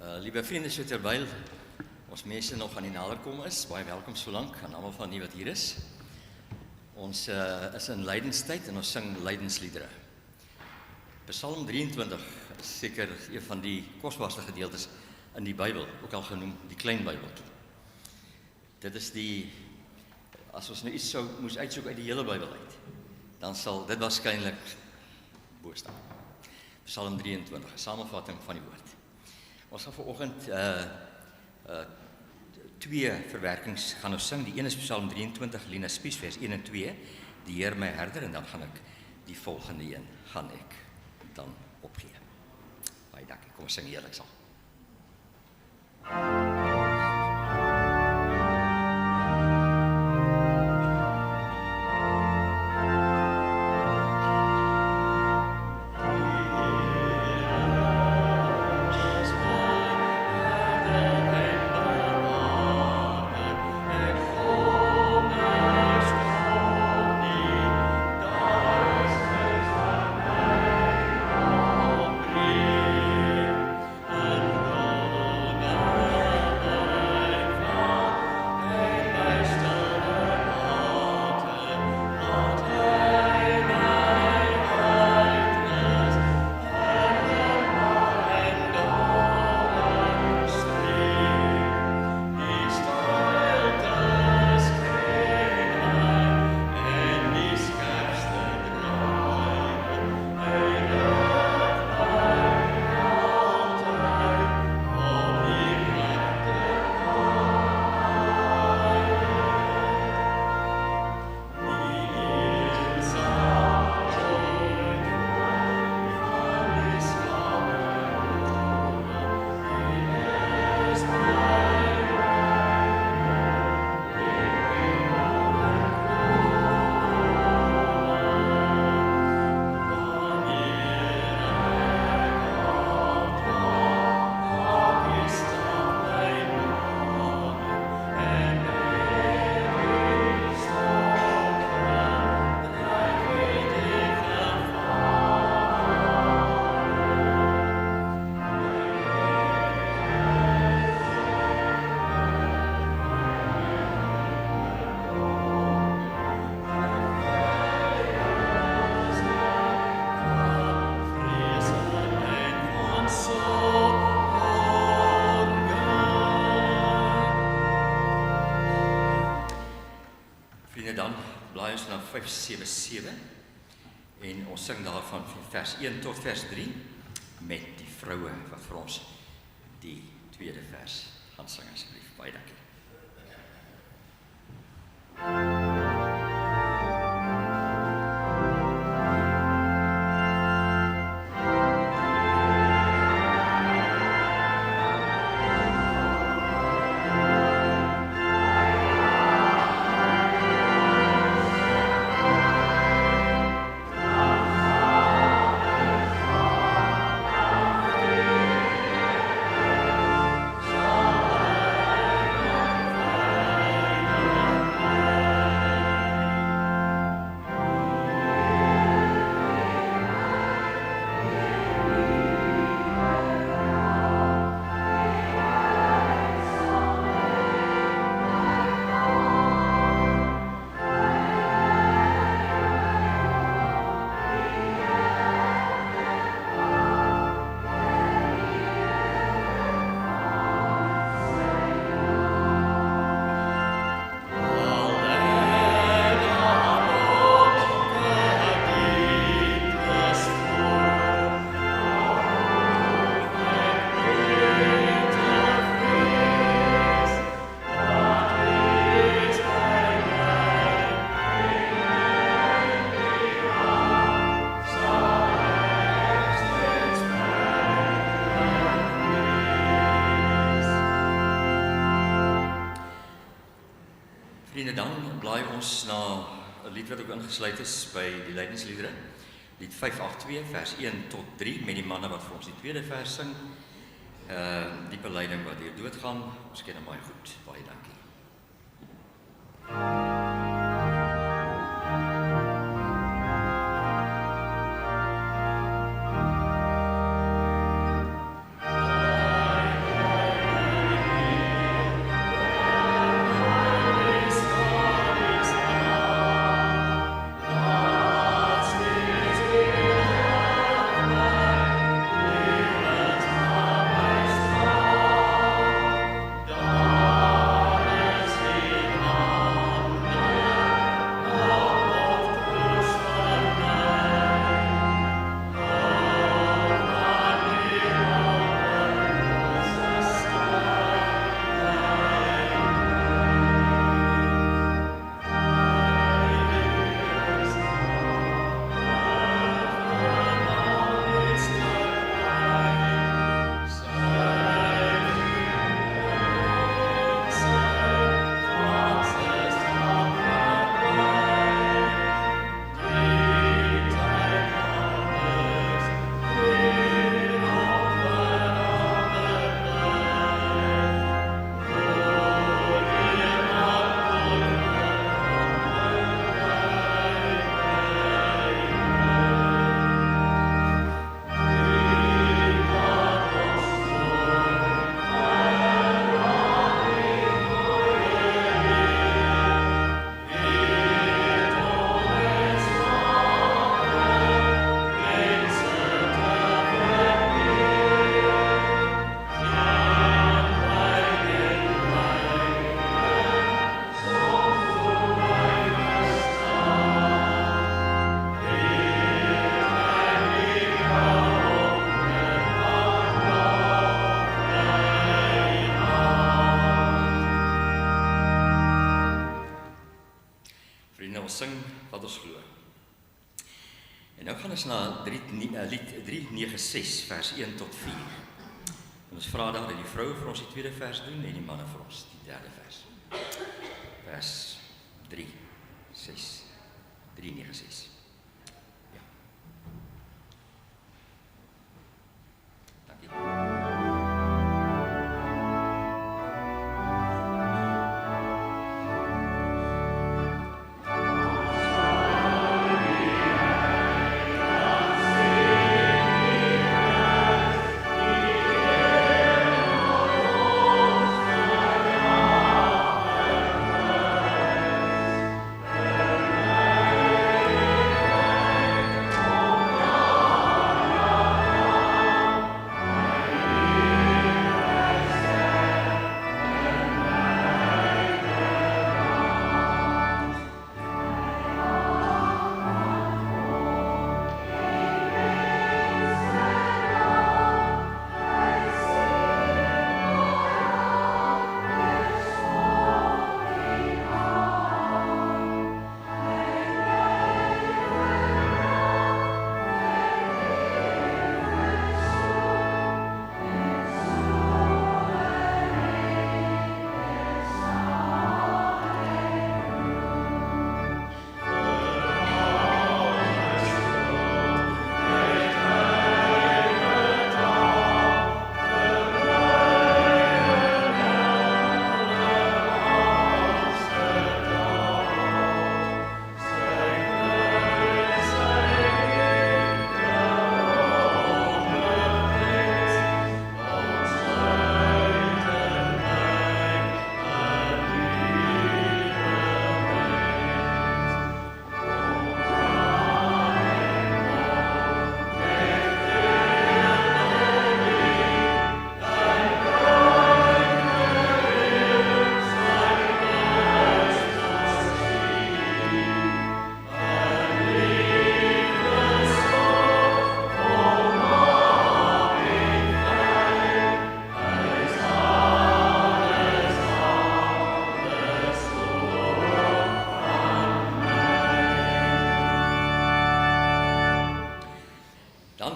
Liewe vriende, so terwyl ons mense nog aan die naderkom is, baie welkom so lank aan almal van die wat hier is. Ons is in lydenstyd en ons sing lydensliedere. Psalm 23 is seker een van die kosbaarste gedeeltes in die Bybel, ook al genoem die Klein Bybel. Dit is as ons nou iets moes uitsoek uit die hele Bybel uit, dan sal dit waarskynlik bo staan. Psalm 23, 'n samevatting van die woord. Ons gaan vanoggend twee verwerkings gaan ons sing. Die een is Psalm 23, Lina Spies, vers 1 en 2, die Heer my herder, en dan gaan ek die volgende een, gaan ek dan opgee. Baie dankie, kom ons sing heerlik saam. Dan blaai ons na 577 en ons sing daarvan van vers 1 tot vers 3 met die vroue wat vir ons die tweede vers gaan sing asseblief. Baie dankie. Dan blaai ons na 'n lied wat ook ingesluit is by die lydensliedere. Lied 582 vers 1 tot 3 met die manne wat vir ons die tweede vers sing. Diepe lyding wat hier doodgaan. Ons ken hom baie goed. Baie dankie. ons sing wat ons glo. En nou gaan ons na lied 396 vers 1 tot 4. En ons vra daar dat die vroue vir ons die tweede vers doen en die manne vir ons die derde vers. Vers 396. Ja. Dankie.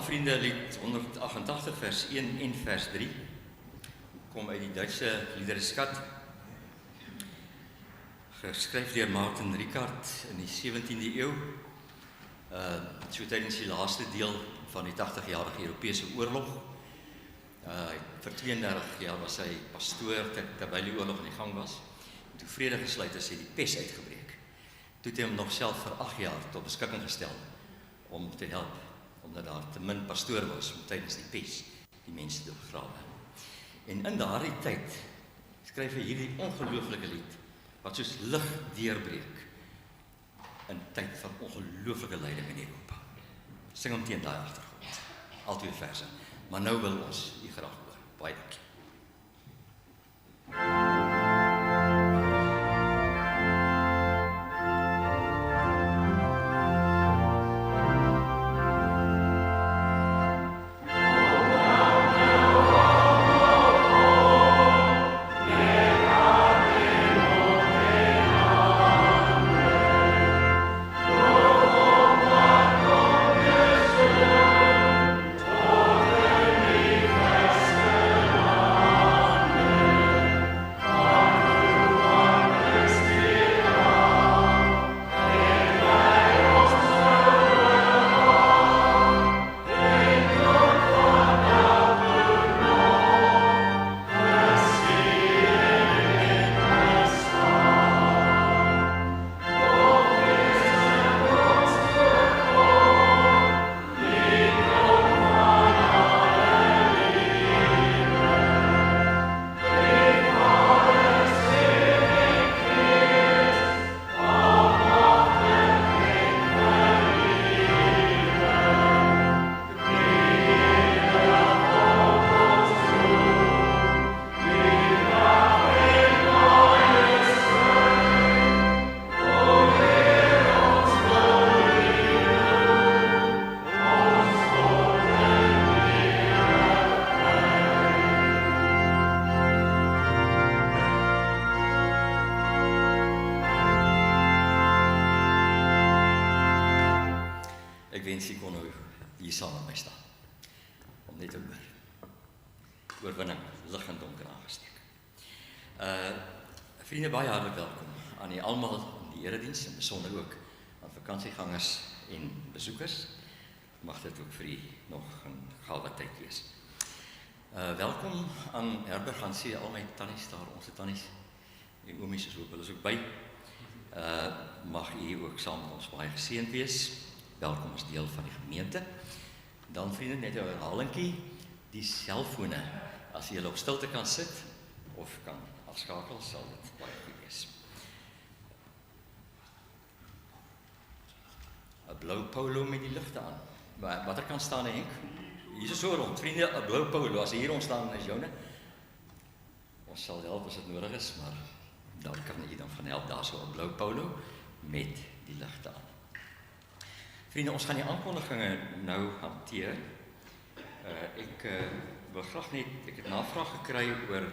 Vriende, lied 188 vers 1 en vers 3 kom uit die Duitse liedereskat, geskryf deur Martin Ricard in die 17de eeu, so tydens die laaste deel van die 80-jarige Europese oorlog. Vir 32 jaar was hy pastoor terwyl die oorlog in die gang was. Toe vrede gesluit is, het die pes uitgebreek. Toe het hy hom nog self vir 8 jaar tot beskikking gestel om te help, omdat daar te min pastoor was om tydens die pes die mense te begrawe. En in daardie tyd skryf hy hierdie ongelooflike lied wat soos lig deurbreek in tyd van ongelooflike lyding in Europa. Sing hom teen daai agtergrond. Al twee verse. Maar nou wil ons u graag hoor. Baie dankie. Oh, Lensie kon nou hier saam met my staan. Om net te hoor. Oorwinning, lig en donker aangesteek. Vriende, baie hartlik welkom aan die almal in die erediens, en besonder ook aan vakansiegangers en besoekers. Mag dit ook vir u nog 'n gawe tyd wees. Welkom aan Herberg, gaan sê al my tannies daar, onze tannies en oomies is ook, hulle is ook by. Mag u ook saam met ons baie geseënd wees. Welkom as deel van die gemeente. Dan vriende, net 'n herhalingkie, die selfone, as jy hulle op stilte kan sit of kan afskakel, sal dit baie goed wees. 'n Blou polo met die ligte aan. Watter kant staan hy, Henk? Hier is so rond, vriende, 'n blou polo, as hier ons staan is joune. Ons sal help as dit nodig is, maar dan kan jy dan van help, daar so 'n blou polo met die ligte aan. Vriende, ons gaan die aankondiginge nou hanteer. Ek wil graag net, ek het navraag gekry oor,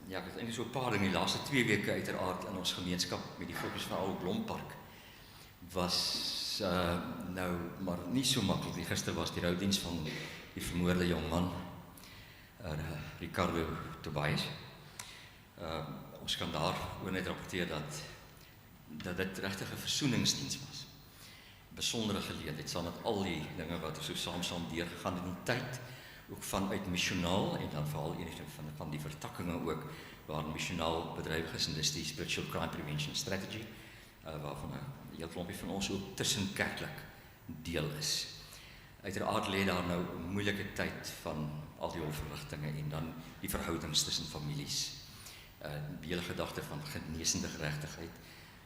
ja, ek het eintlik so 'n paar dinge die laaste 2 weke uiteraard in ons gemeenskap met die fokus van Ou Blompark was nou maar nie so maklik nie. Gister was die roudiens van die vermoorde jong man, Ricardo Tobias. Ons kan daar oor net rapporteer dat dit regtig 'n versoeningsdiens was. Besondere geleentheid, saam met al die dinge wat so saam deurgegaan in die tyd, ook vanuit missionaal, en dan veral een van die vertakkings ook, waar missionaal bedryf is, en dis die Spiritual Crime Prevention Strategy, waarvan 'n heel klompie van ons ook tussenkerklik deel is. Uiteraard lê daar nou 'n moeilike tyd van al die hulpverrigtinge en dan die verhoudings tussen families. Die hele gedagte van genesende geregtigheid,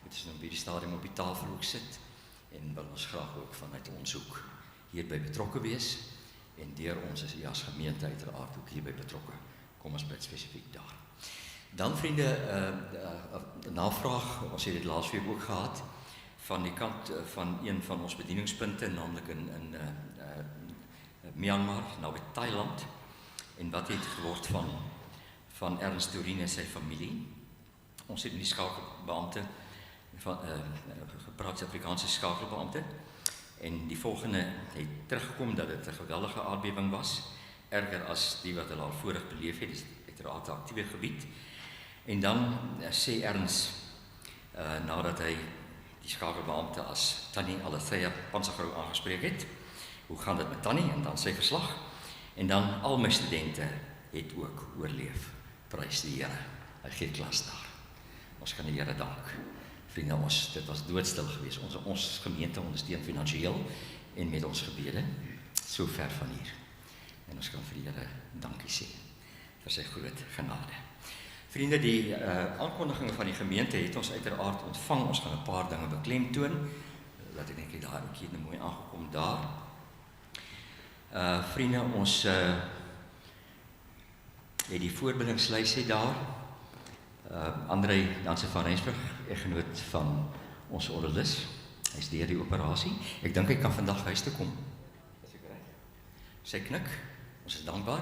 dit is nou by die stadium op die tafel ook sit, en wil ons graag ook vanuit ons hoek hierby betrokke wees, en deur ons as gemeente uiteraard ook hierby betrokke. Kom ons bid spesifiek daar. Dan vriende, navraag, ons het dit laas week ook gehad, van die kant van een van ons bedieningspunte, naamlik in Myanmar, naby Thailand, en wat het geword van Ernst Dorien en sy familie. Ons het met die skakelbeampte gepraat, Suid-Afrikaanse skakelbeampte, en die volgende het teruggekom dat dit 'n geweldige aardbewing was, erger as die wat hulle al voorheen beleef het, dis uiteraard 'n aktiewe gebied. En dan sê Ernst, nadat hy die skakelbeampte as Tannie Alethea Pansagrou aangespreek het, hoe gaan dit met Tannie, en dan sy verslag, en dan al my studente het ook oorleef, prys die Here, hy gee klas daar. Ons kan die Here dank. Vriende, dit was doodstil geweest. Ons gemeente ondersteun finansiëel en met ons gebede, so ver van hier. En ons kan vir die Here dankie sê, vir sy groot genade. Vriende, die aankondiging van die gemeente het ons uiteraard ontvang. Ons gaan 'n paar dinge beklemtoon. Laat ek net daar ook hier mooi aangekom daar. Vriende, ons het die voorbindingslys daar. André Jansen van Rensburg, eggenoot van ons Orrelis. Hy is deur die operasie. Ek dink hy kan vandag huis toe kom. Is ek reg? Sy knik. Ons is dankbaar.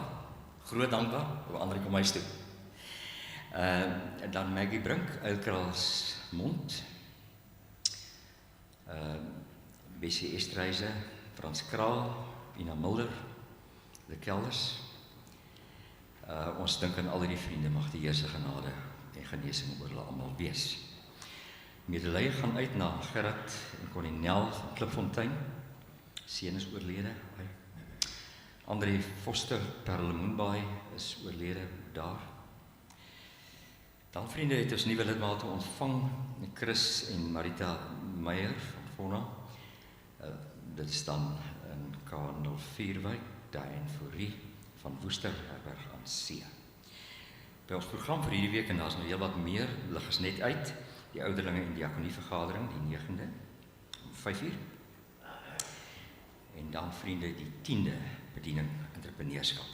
Groot dankbaar. André kom huis toe. En dan Maggie Brink, Uilkraalsmond. Bessie Estreise, Frans Kraal, Ina Mulder, De Kelders. Ons dink aan al die vriende, mag die Here se genade en genesing oor hulle almal wees. Medelee gaan uit na Gerard en Cornel van Klipfontein. Seun is oorlede. André Foster, Perlemoenbaai is oorlede daar. Dan vriende, het ons nuwe lidmate ontvang, Chris en Marita Meyer van Vonna. Dit is dan in K04 Diane Fourie van Woester, Herberg aan See. By ons program vir hierdie week, en daar is nou heel wat meer, lig is net uit, die ouderlinge en diakonievergadering, die 9de, om 5:00. En dan vriende, die 10de bediening, entrepreneurskap.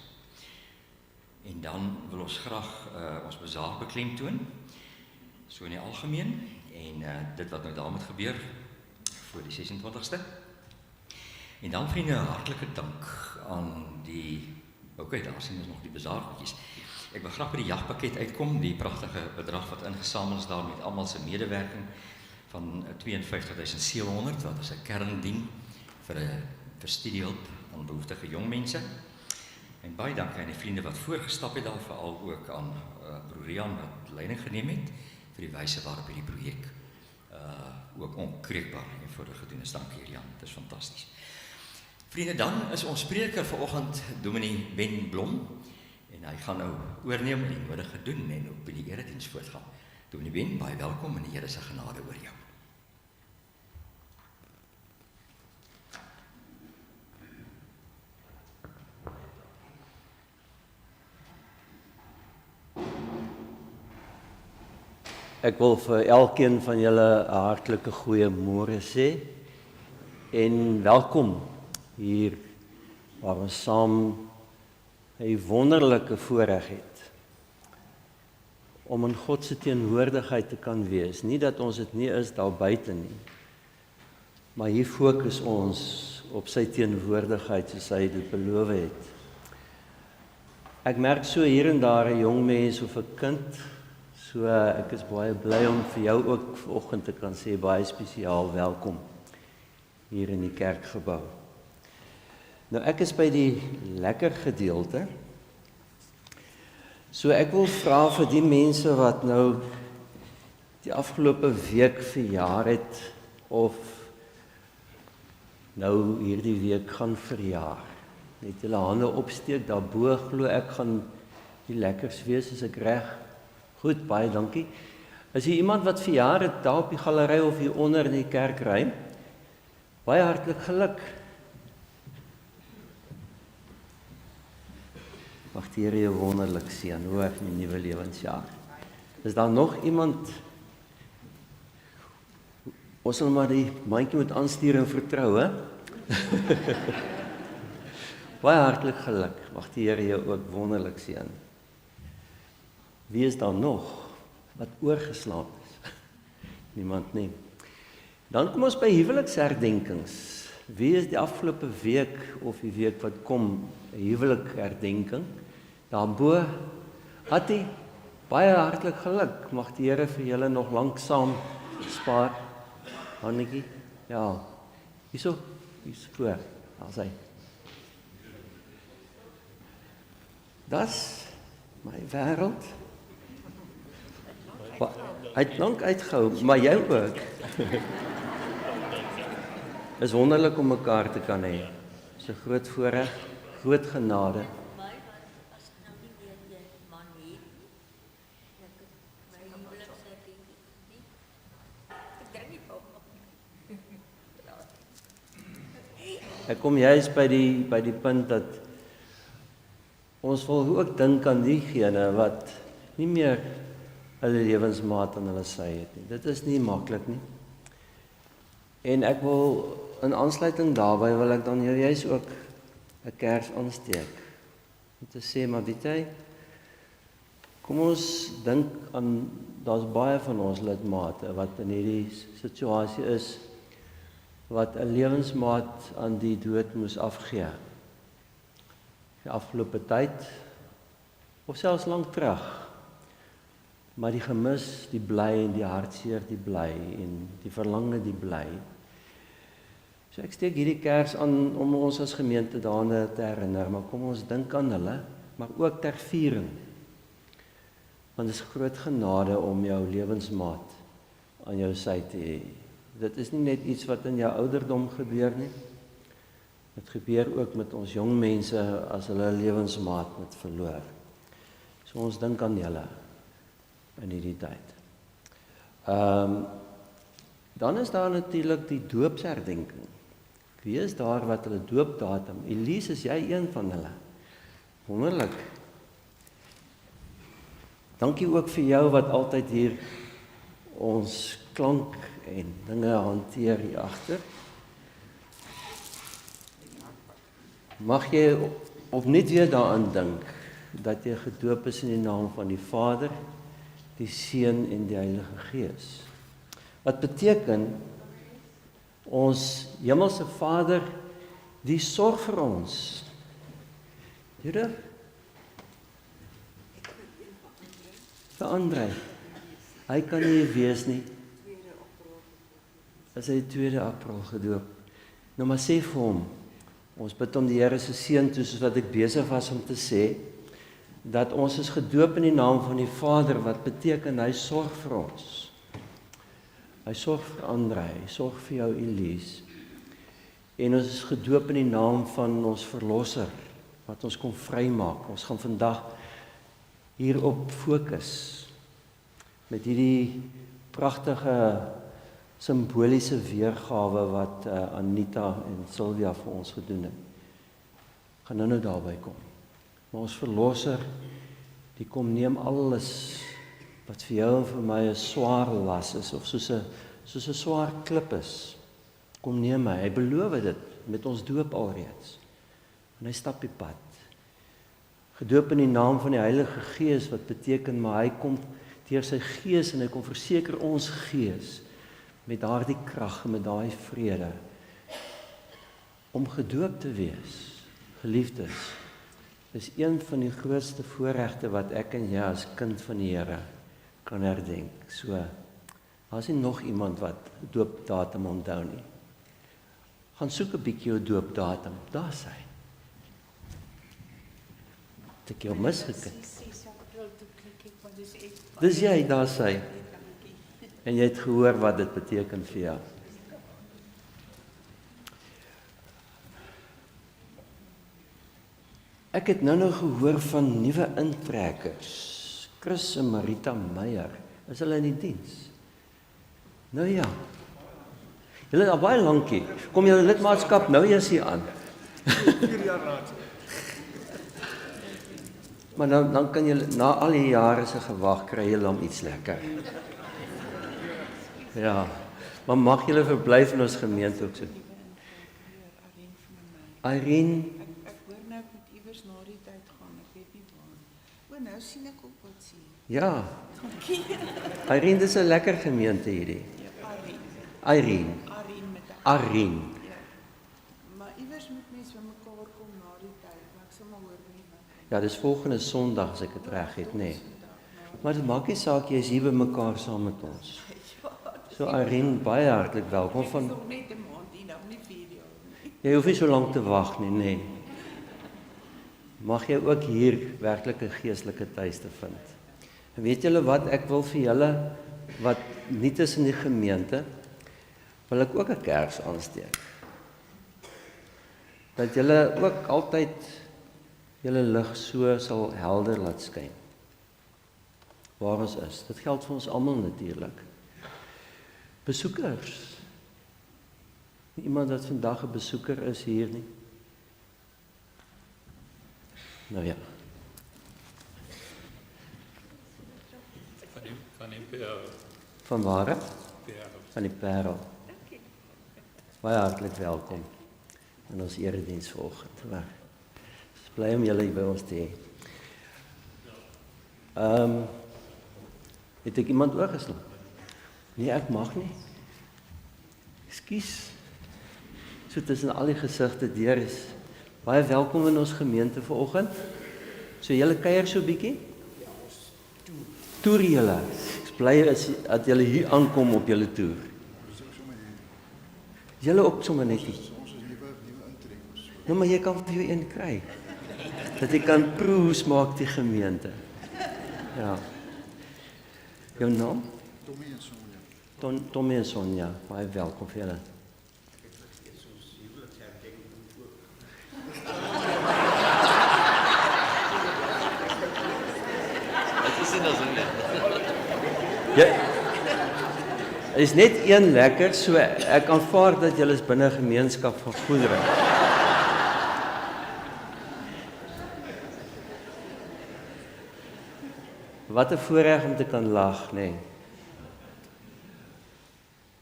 En dan wil ons graag ons bazaar beklemtoon, so in die algemeen, en dit wat nou daar moet gebeur, voor die 26ste. En dan vriende, hartlike dank aan die, oké, daar sien ons nog die bazaargoedjies. Ek wil graag by die jagpakket uitkom, die pragtige bedrag wat ingesamel is daar met almal se medewerking, van 52.700 wat as 'n kern dien vir studiehulp aan behoeftige jong mense. En baie dankie aan die vriende wat voorgestap het daar, veral ook aan broer Rian wat leiding geneem het vir die wyse waarop hierdie projek ook onkreukbaar en eenvoudig gedoen is. Dankie Rian, dit is fantasties. Vriende, dan is ons spreker vanoggend Dominee Ben Blom en hy gaan nou oorneem en die nodige doen en op die erediens voortgaan. Dominee Ben, baie welkom en die Here se genade oor jou. Ek wil vir elkeen van julle 'n hartlike goeiemôre sê en welkom hier waar ons saam 'n wonderlike voorreg het om in God se teenwoordigheid te kan wees. Nie dat ons dit nie is daar buite nie, maar hier fokus ons op sy teenwoordigheid soos hy dit beloof het. Ek merk so hier en daar 'n jong mens of 'n kind. So ek is baie bly om vir jou ook vanoggend te kan sê baie spesiaal welkom hier in die kerkgebou. Nou ek is by die lekker gedeelte. So ek wil vra vir die mense wat nou die afgelope week verjaar het of nou hierdie week gaan verjaar. Net julle hande opsteek daarbo, glo ek gaan die lekkers wees as ek reg. Goed, baie dankie. Is hier iemand wat verjaar het daar op die galery of hier onder in die kerkry? Baie hartlik geluk. Mag die Here jou wonderlik seën, hoor, in die nuwe lewensjaar. Is daar nog iemand? Ons sal maar die mandjie moet aanstuur en vertrou, hè? Baie hartlik geluk. Mag die Here jou ook wonderlik seën. Wie is daar nog wat oorgeslaap is? Niemand nie. Dan kom ons by huweliksherdenkings. Wie is die afgelope week of die week wat kom 'n huwelikherdenking? Daarbo, Hattie, baie hartlik geluk. Mag die Here vir julle nog lank saam spaar. Hannetjie, ja. Hierso voor. Daar sy. Das my wêreld. Hy het lank uitgehou, maar jy ook. Is wonderlik om mekaar te kan hê. Dis 'n groot voorreg, groot genade. Ek kom juist by die punt dat ons wil ook dink aan diegene wat nie meer hulle lewensmaat aan hulle sy het nie. Dit is nie maklik nie. En ek wil in aansluiting daarbey wil ek dan juist ook 'n kers aansteek. Om te sê, maar weet jy, kom ons dink aan, daar's baie van ons lidmate wat in hierdie situasie is, wat 'n lewensmaat aan die dood moes afgee. Die afgelope tyd, of selfs lank terug. Maar die gemis, die bly en die hartseer, die bly en die verlange, die bly. So ek steek hierdie kers aan om ons as gemeente daaraan te herinner, maar kom ons dink aan hulle, maar ook ter viering. Want dit is groot genade om jou lewensmaat aan jou sy te hê. Dit is nie net iets wat in jou ouderdom gebeur nie. Dit gebeur ook met ons jong mense as hulle lewensmaat moet verloor. So ons dink aan julle in hierdie tyd. Dan is daar natuurlik die doopsherdenking. Wie is daar wat hulle doopdatum? Elise, is jy een van hulle? Wonderlik. Dankie ook vir jou wat altyd hier ons klank en dinge hanteer hier agter. Mag jy opnuut weer daaraan dink dat jy gedoop is in die naam van die Vader, die Seun en die Heilige Gees. Wat beteken ons hemelse Vader, die sorg vir ons. Here, vir Andrei, hy kan nie wees nie. is hy die 2 April gedoop. Nou maar sê vir hom, ons bid om die Here se seën toe, soos wat ek besig was om te sê, dat ons is gedoop in die naam van die Vader, wat beteken hy sorg vir ons. Hy sorg vir André, hy sorg vir jou Elise. En ons is gedoop in die naam van ons Verlosser, wat ons kom vrymaak. Ons gaan vandag hierop fokus, met hierdie pragtige simboliese weergawe wat Anita en Sylvia vir ons gedoen het. Gaan nou daarby kom. Maar ons Verlosser, die kom neem alles wat vir jou en vir my 'n swaar las is, of soos 'n swaar klip is. Kom neem hy beloof dit met ons doop alreeds. En hy stap die pad. Gedoop in die naam van die Heilige Gees, wat beteken, maar hy kom deur sy Gees en hy kom verseker ons gees met daardie krag en met daai vrede om gedoop te wees. Geliefdes, is een van die grootste voorregte wat ek en jy as kind van die Here kan herdenk. So, as nie nog iemand wat doopdatum onthou nie. Gaan soek 'n bietjie jou doopdatum. Daar's hy. Het ek jou misgekik? Dis jy, daar's hy. En jy het gehoor wat dit beteken vir jou. Ek het nou gehoor van nuwe intrekkers. Chris en Marita Meyer. Is hulle in die diens? Nou ja. Julle is al baie lankie. Kom julle lidmaatskap nou eers hier aan. 4 jaar raad. Maar dan kan julle na al die jare se gewag kry julle om iets lekker. Ja. Maar mag julle verblyf in ons gemeente ook so. Irene, Ek hoor nou ek moet iewers na die tyd gaan, ek weet nie waar. O, nou sien ek op wat sien. ja. Irene, dis 'n lekker gemeente hierdie. Irene. Arien met 'n Irene. ja. Maar iewers moet mense by mekaar kom na die tyd, maar ek sal maar hoor wie wat. Ja, dis volgende Sondag as ek dit reg het, nê. Nee. Maar dit maak nie saak jy is hier by mekaar saam met ons. So Irene, baie hartlik welkom Ek van. is nog net 'n maand hier, nou nie 4 jaar nie. Jy hoef nie so lank te wag nie, nê. Nee. Mag jy ook hier werklik 'n geestelike tuiste vind. En weet julle wat, ek wil vir julle wat nie is in die gemeente, wil ek ook 'n kers aansteek. Dat julle ook altyd julle lig so sal helder laat skyn. Waar ons is. Dit geld vir ons almal natuurlik. Besoekers. Nie iemand wat vandag 'n besoeker is hier nie. Nou ja. Van die Parel. Van waar? Parel. Van die Parel. Baie hartlik welkom in ons erediens vanoggend. Ons is bly om julle hier by ons te hê. Het ek iemand oorgeslaan? Nee, ek mag nie. Ekskuus. So tussen al die gesigte deur is. Baie welkom in ons gemeente vanoggend. So julle kuier so 'n bietjie? Toer julle. Ek bly as dat julle hier aankom op julle toer. Julle ook sommer net hier. Ons is nuwe intrekkers. Nou maar jy kan vir jou een kry. Dat jy kan proe hoe smaak die gemeente. Ja. Jou naam? Tommy en Sonja. Tommy en Sonja, baie welkom vir julle. Dit is nie nou so nie. Ja. Er is net een lekker, so ek aanvaar dat julle is binne 'n gemeenskap van goedere. Wat 'n voorreg om te kan lag, nê. Nee.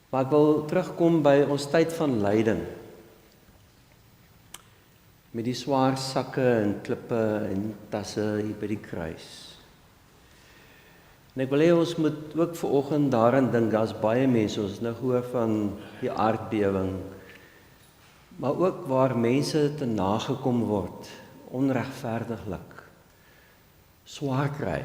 Maar ek wil terugkom by ons tyd van lyding. Met die swaar sakke en klippe en tasse hier by die kruis. En ek wil hê ons moet ook vanoggend daaraan dink, daar's baie mense, ons het nou gehoor van die aardbewing, maar ook waar mense te nagekom word, onregverdiglik, swaar kry.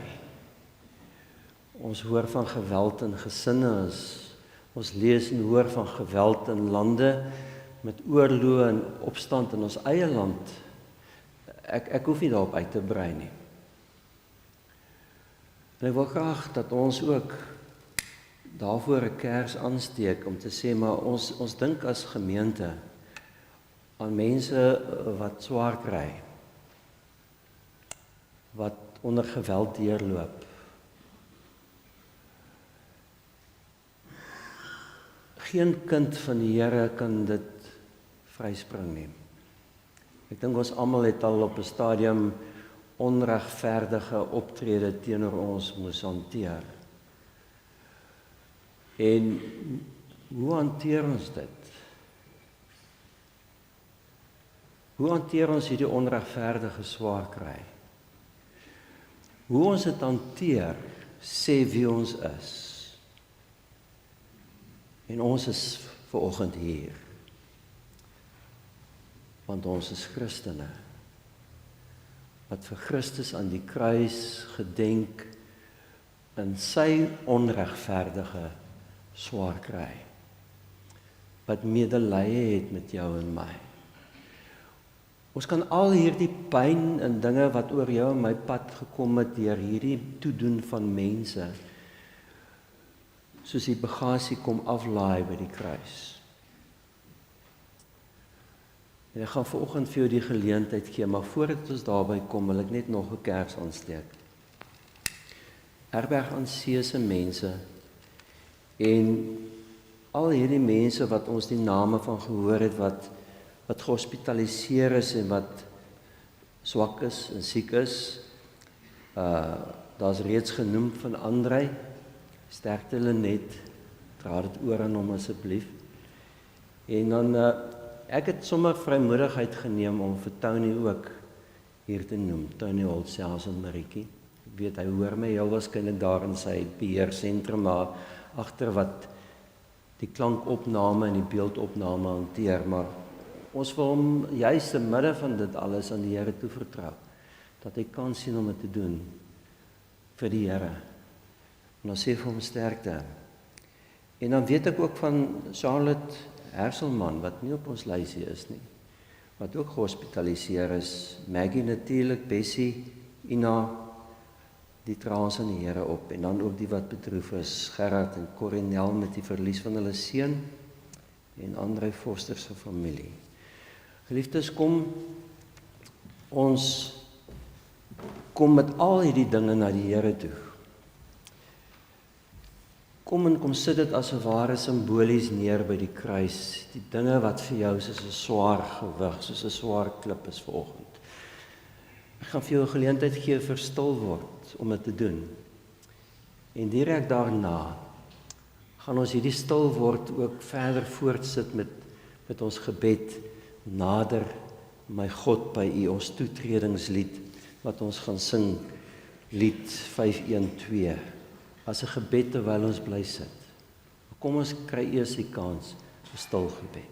Ons hoor van geweld in gesinne, ons Ons lees en hoor van geweld in lande met oorloë en opstand in ons eie land. Ek hoef nie daarop uit te brei nie. En ek wil graag dat ons ook daarvoor 'n kers aansteek om te sê, maar ons dink as gemeente aan mense wat swaar kry, wat onder geweld deurloop. Geen kind van die Here kan dit vryspring nie. Ek dink ons almal het al op 'n stadium onregverdige optrede teenoor ons moes hanteer. En hoe hanteer ons dit? Hoe hanteer ons hierdie onregverdige swaar kry? Hoe ons dit hanteer, sê wie ons is. En ons is vanoggend hier. Want ons is Christene. Wat vir Christus aan die kruis gedenk in sy onregverdige swaar kry. Wat medelee het met jou en my. Ons kan al hierdie pyn en dinge wat oor jou en my pad gekom het deur hierdie toedoen van mense, soos die bagasie kom aflaai by die kruis. En ek gaan vanoggend vir jou die geleentheid gee, maar voordat ons daarby kom, wil ek net nog 'n kers aansteek. Herberg aan se mense en al hierdie mense wat ons die name van gehoor het, wat gehospitaliseer is en wat swak is en siek is. Daar's reeds genoem van Andrei. Sterkte hulle net, dra dit oor aan hom asseblief. En dan, ek het sommer vrymoedigheid geneem om vir Tony ook hier te noem. Tony Holt selfs en Maritjie. Ek weet, hy hoor my heel waarskynlik daar in sy beheersentrum, maar agter wat die klankopname en die beeldopname hanteer, maar ons wil hom juis te midde van dit alles aan die Here toevertrou, dat hy kan sien om dit te doen vir die Here. En dan sê vir hom sterkte. En dan weet ek ook van Charlotte Herselman, wat nie op ons lysie is nie, wat ook gehospitaliseer is. Maggie natuurlik, Bessie, Ina, die traans aan die Here op. En dan ook die wat bedroef is, Gerard en Corinel met die verlies van hulle seun, en Andrei Foster se familie. Geliefdes, ons kom met al hierdie dinge na die Here toe. Kom sit dit as 'n ware simbolies neer by die kruis, die dinge wat vir jou soos 'n swaar gewig, soos 'n swaar klip is vanoggend. Ek gaan vir jou 'n geleentheid gee vir stil word om dit te doen. En direk daarna gaan ons hierdie stil word ook verder voortsit met ons gebed, nader my God by U, ons toetredingslied wat ons gaan sing, lied 512. As 'n gebed terwyl ons bly sit. Kom ons kry eers die kans vir stil gebed.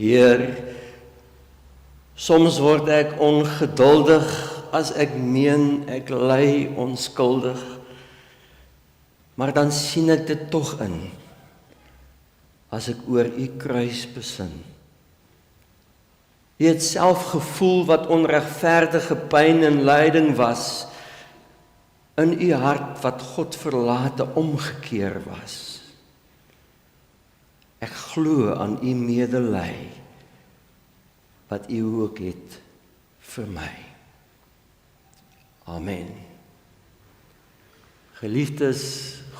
Heer, soms word ek ongeduldig as ek meen ek ly onskuldig, maar dan sien ek dit tog in, as ek oor u kruis besin. U het self gevoel wat onregverdige pyn en lyding was, in u hart wat God verlate omgekeer was. Ek glo aan u medelij, wat u ook het vir my. Amen. Geliefdes,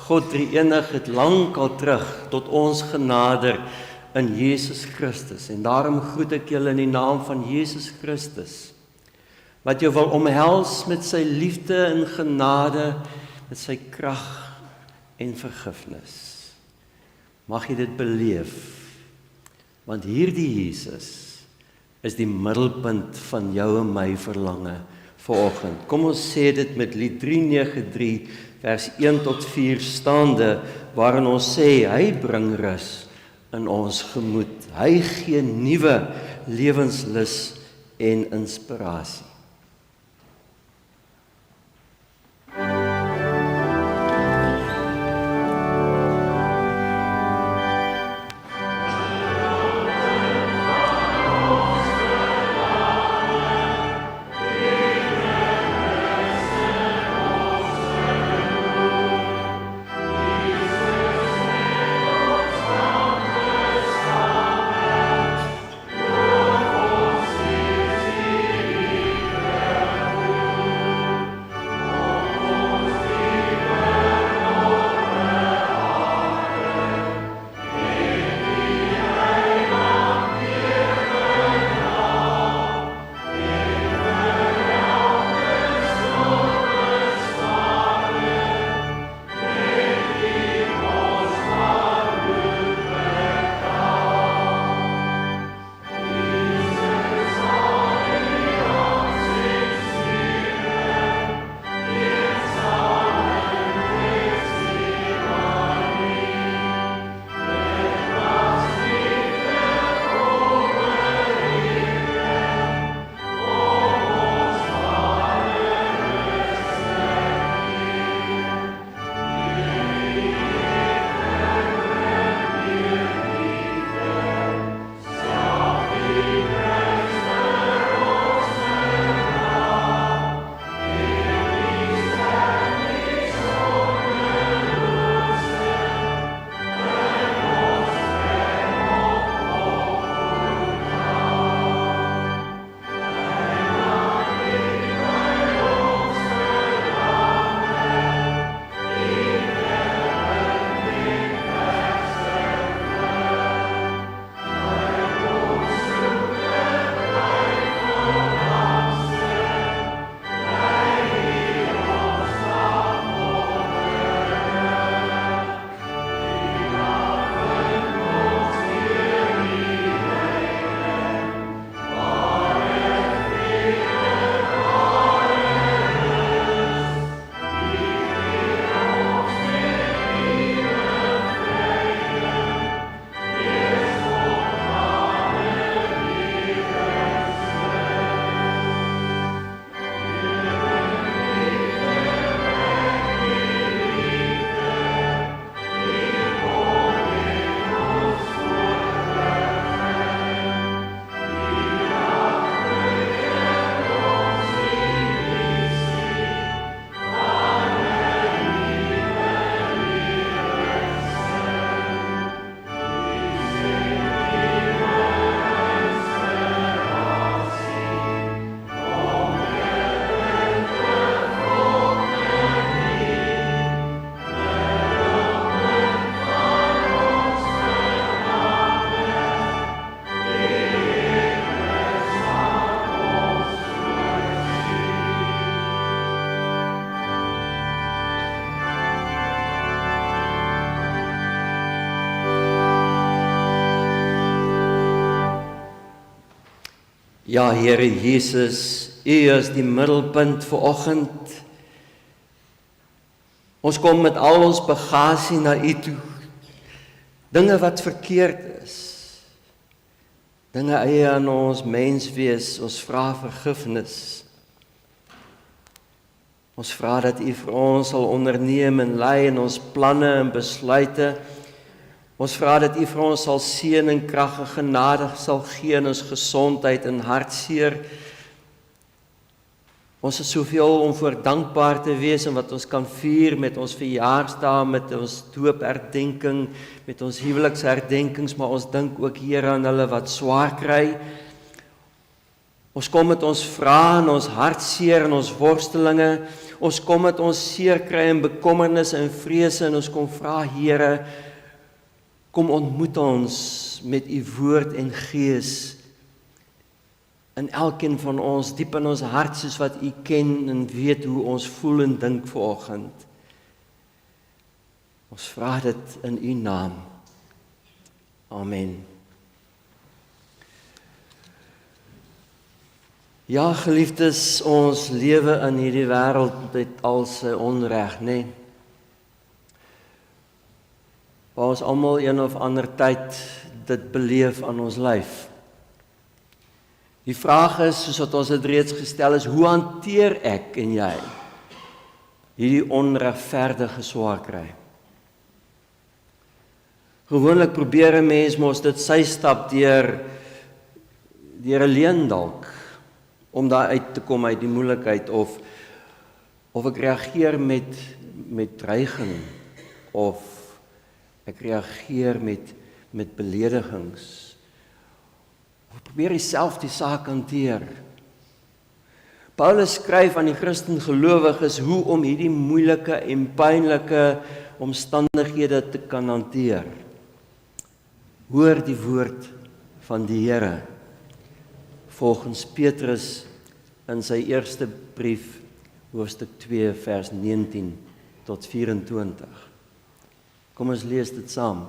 God Drie-enig het lank al terug tot ons genader in Jesus Christus. En daarom groet ek julle in die naam van Jesus Christus, wat jou wil omhels met sy liefde en genade, met sy krag en vergifnis. Mag jy dit beleef, want hierdie Jesus is die middelpunt van jou en my verlange vanoggend. Kom ons sê dit met lied 393 vers 1 tot 4 staande, waarin ons sê, hy bring rus in ons gemoed. Hy gee nuwe lewenslus en inspirasie. Ja, Here Jesus, U is die middelpunt vanoggend. Ons kom met al ons bagasie na U toe. Dinge wat verkeerd is. dinge eie aan ons menswees, ons vra vergifnis. Ons vra dat U vir ons sal onderneem en lei in ons planne en besluite. Ons vra dat U vir ons sal seën en krag en genade sal gee in ons gesondheid en hartseer. Ons is soveel om voor dankbaar te wees en wat ons kan vier met ons verjaarsdae, met ons doopherdenking, met ons huweliksherdenkings, maar ons dink ook Here aan hulle wat swaar kry. Ons kom met ons vrae en ons hartseer en ons worstelinge. Ons kom met ons seer kry en bekommernisse en vrese en ons kom vra Here, kom ontmoet ons met U woord en gees in elkeen van ons, diep in ons hart, soos wat U ken en weet hoe ons voel en dink vanoggend. Ons vra dit in U naam. Amen. Ja, geliefdes, ons lewe in hierdie wêreld met al sy onreg, né? Waar ons almal een of ander tyd dit beleef aan ons lyf. Die vraag is, soos wat ons dit reeds gestel is, hoe hanteer ek en jy hierdie onregverdige swaar kry? Gewoonlik probeer 'n mens mos dit sy stap deur 'n leuen dalk, om daar uit te kom uit die moeilikheid, of ek reageer met dreiging, of ek reageer met beledigings, of probeer self die saak hanteer. Paulus skryf aan die Christen gelowiges hoe om hierdie moeilike en pynlike omstandighede te kan hanteer. Hoor die woord van die Here, volgens Petrus in sy eerste brief, hoofstuk 2, vers 19 tot 24. Kom ons lees dit saam.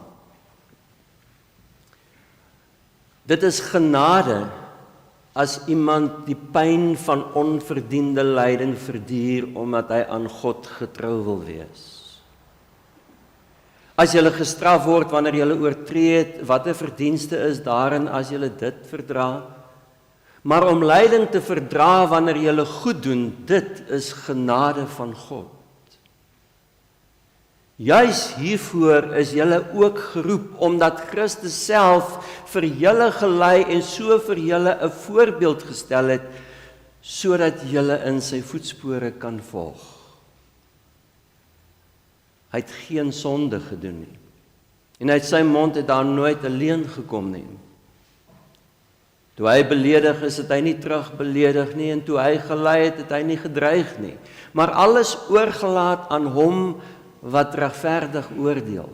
Dit is genade as iemand die pyn van onverdiende lyding verduur omdat hy aan God getrou wil wees. As jy gestraf word wanneer jy oortree het, watter verdienste is daarin as jy dit verdra? Maar om lyding te verdra wanneer jy goed doen, dit is genade van God. Juis hiervoor is julle ook geroep, omdat Christus self vir julle gelei en so vir julle 'n voorbeeld gestel het, sodat julle in sy voetspore kan volg. Hy het geen sonde gedoen nie, en uit sy mond het daar nooit 'n leuen gekom nie. Toe hy beledig is, het hy nie terug beledig nie, en toe hy gelei het, het hy nie gedreig nie, maar alles oorgelaat aan hom wat regverdig oordeel.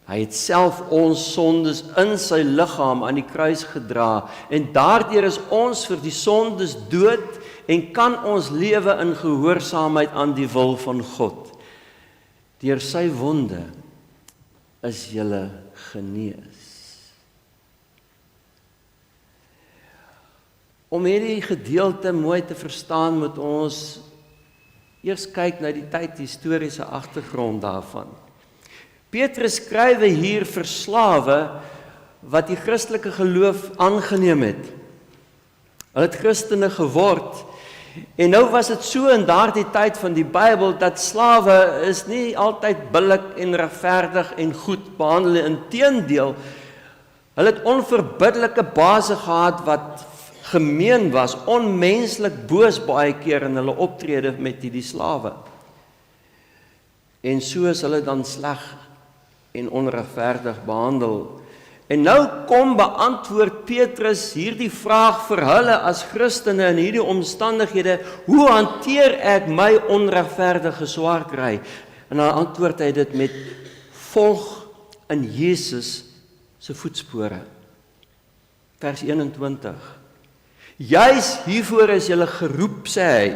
Hy het self ons sondes in sy liggaam aan die kruis gedra, en daardeur is ons vir die sondes dood, en kan ons lewe in gehoorsaamheid aan die wil van God. Deur sy wonde is julle genees. Om hierdie gedeelte mooi te verstaan, moet ons eers kyk na die tydhistoriese agtergrond daarvan. Petrus skryf hier vir slawe wat die Christelike geloof aangeneem het. Hulle het Christene geword, en nou was dit so in daardie tyd van die Bybel, dat slawe is nie altyd billik en regverdig en goed behandel, inteendeel, hulle het onverbiddelike baase gehad wat gemeen was, onmenslik boos baie keer in hulle optrede met die slawe. En so is hulle dan sleg en onregverdig behandel. En nou kom beantwoord Petrus hierdie vraag vir hulle as Christene in hierdie omstandighede: hoe hanteer ek my onregverdige swaar kry? En dan antwoord hy dit met: volg in Jesus se voetspore. Vers 21. Juis hiervoor is julle geroep, sê hy,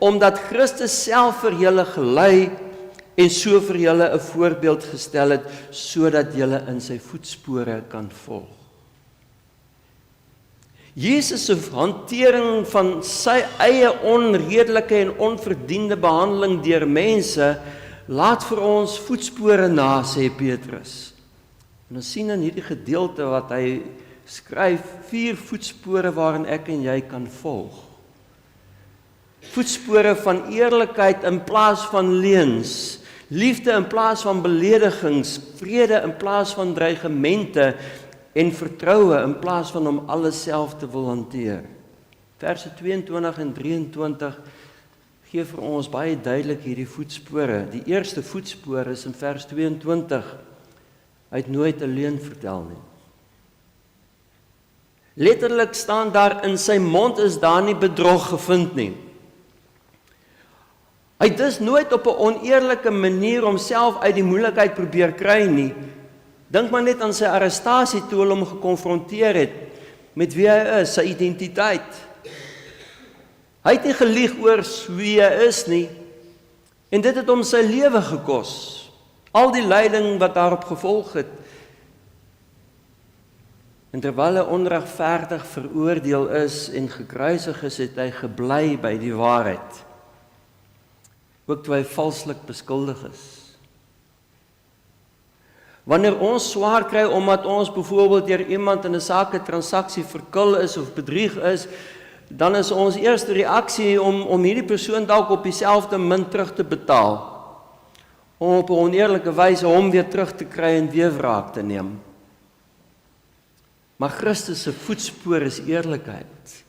omdat Christus self vir julle gelei en so vir julle 'n voorbeeld gestel het, sodat julle in sy voetspore kan volg. Jesus se hantering van sy eie onredelike en onverdiende behandeling deur mense laat vir ons voetspore na, sê Petrus. En ons sien in hierdie gedeelte wat hy skryf 4 voetspore waarin ek en jy kan volg. Voetspore van eerlikheid in plaas van leuns, liefde in plaas van beledigings, vrede in plaas van dreigemente en vertroue in plaas van om alles self te wil hanteer. Verse 22 en 23 gee vir ons baie duidelik hierdie voetspore. Die eerste voetspoor is in vers 22. Hy het nooit 'n leuen vertel nie. Letterlik staan daar, in sy mond is daar nie bedrog gevind nie. Hy het dus nooit op 'n oneerlike manier homself uit die moeilikheid probeer kry nie. Dink maar net aan sy arrestasie toe hulle hom gekonfronteer het met wie hy is, sy identiteit. Hy het nie gelieg oor wie hy is nie, en dit het hom sy lewe gekos. Al die lyding wat daarop gevolg het. En terwyl hy onregverdig veroordeel is en gekruisig is, het hy gebly by die waarheid. Ook toe hy valslik beskuldig is. Wanneer ons swaar kry omdat ons byvoorbeeld deur iemand in 'n saketransaksie verkil is of bedrieg is, dan is ons eerste reaksie om hierdie persoon dalk op dieselfde munt terug te betaal. Om op 'n oneerlike wyse hom weer terug te kry en weer wraak te neem. Maar Christus se voetspoor is eerlikheid.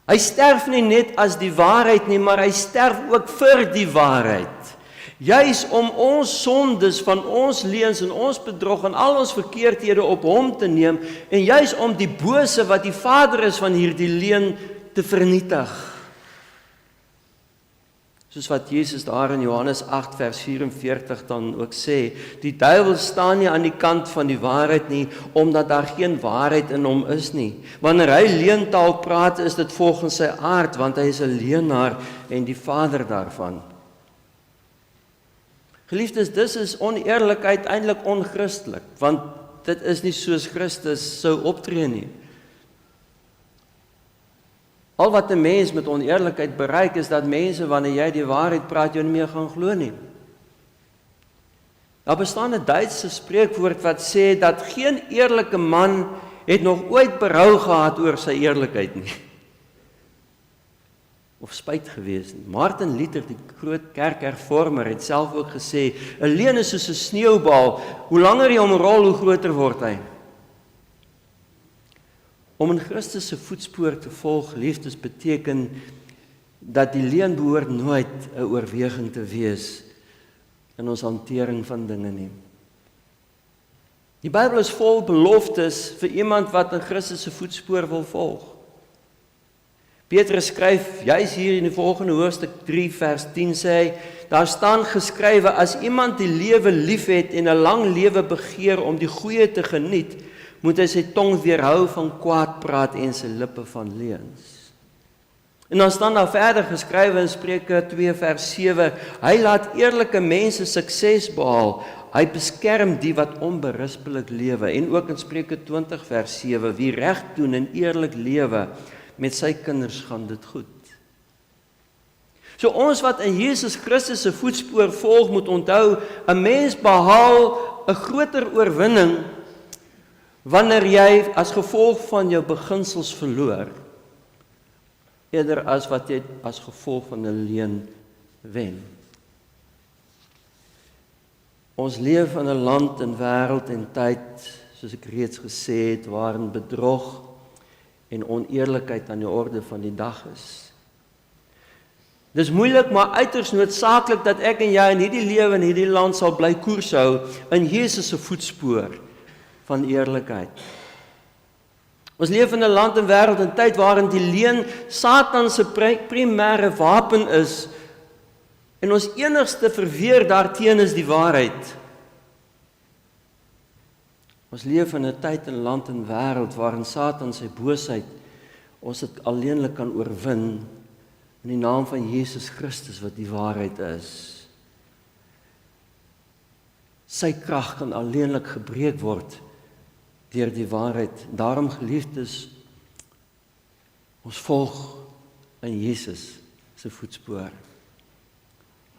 Hy sterf nie net as die waarheid nie, maar hy sterf ook vir die waarheid. Juis om ons sondes van ons leuns en ons bedrog en al ons verkeerdhede op hom te neem, en juis om die bose wat die vader is van hierdie leuen te vernietig. Soos wat Jesus daar in Johannes 8 vers 44 dan ook sê, die duiwel staan nie aan die kant van die waarheid nie, omdat daar geen waarheid in hom is nie. Wanneer hy leentaal praat, is dit volgens sy aard, want hy is 'n leienaar en die vader daarvan. Geliefdes, dis is oneerlikheid eintlik onchristelik, want dit is nie soos Christus sou optree nie. Al wat 'n mens met oneerlikheid bereik is dat mense, wanneer jy die waarheid praat, jou nie meer gaan glo nie. Daar bestaan 'n Duitse spreekwoord wat sê dat geen eerlike man het nog ooit berou gehad oor sy eerlikheid nie. Of spyt gewees nie. Martin Luther, die groot kerkhervormer, het self ook gesê, 'n leuen is soos 'n sneeubal, hoe langer jy hom rol, hoe groter word hy. Om in Christus se voetspoor te volg, liefdes, beteken dat die leuen behoort nooit 'n oorweging te wees in ons hantering van dinge nie. Die Bybel is vol beloftes vir iemand wat in Christus se voetspoor wil volg. Petrus skryf juis hier in die volgende hoofstuk 3 vers 10 sê hy, daar staan geskrywe, as iemand die lewe liefhet en 'n lang lewe begeer om die goeie te geniet, moet hy sy tong weerhou van kwaad praat en sy lippe van leuns. En dan staan daar verder geskrywe in Spreuke 2 vers 7, hy laat eerlike mense sukses behaal, hy beskerm die wat onberispelik lewe. En ook in Spreuke 20 vers 7, wie reg doen en eerlik lewe, met sy kinders gaan dit goed. So ons wat in Jesus Christus se voetspoor volg, moet onthou, 'n mens behaal 'n groter oorwinning wanneer jy as gevolg van jou beginsels verloor, eerder as wat jy as gevolg van 'n leuen wen. Ons leef in 'n land en wêreld en tyd, soos ek reeds gesê het, waarin bedrog en oneerlikheid aan die orde van die dag is. Dis moeilik, maar uiters noodsaaklik dat ek en jy in hierdie lewe en hierdie land sal bly koers hou in Jesus se voetspoor van eerlikheid. Ons leef in 'n land en wêreld en tyd waarin die leuen Satan se primêre wapen is en ons enigste verweer daarteen is die waarheid. Ons leef in 'n tyd en land en wêreld waarin Satan sy boosheid ons dit alleenlik kan oorwin in die naam van Jesus Christus wat die waarheid is. Sy krag kan alleenlik gebreek word deur die waarheid. Daarom, geliefdes, ons volg in Jesus se voetspoor.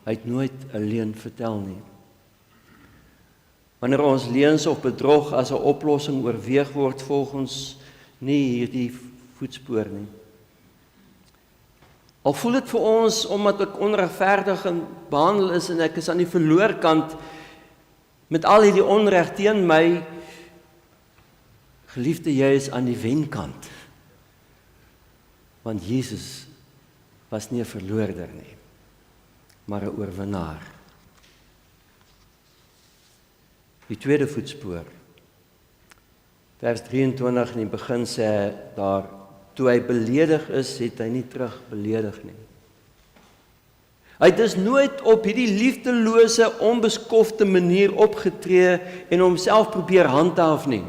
Hy het nooit 'n leuen vertel nie. Wanneer ons leuns of bedrog as 'n oplossing oorweeg word, volg ons nie hierdie voetspoor nie. Al voel dit vir ons, omdat ek onregverdig behandel is en ek is aan die verloorkant met al hierdie onreg teen my, geliefde, jy is aan die wenkant. Want Jesus was nie 'n verloorder nie, maar 'n oorwinnaar. Die tweede voetspoor. Vers 23 in die begin sê hy daar, toe hy beledig is, het hy nie terug beledig nie. Hy het dus nooit op hierdie liefdelose, onbeskofte manier opgetree en homself probeer handhaaf nie.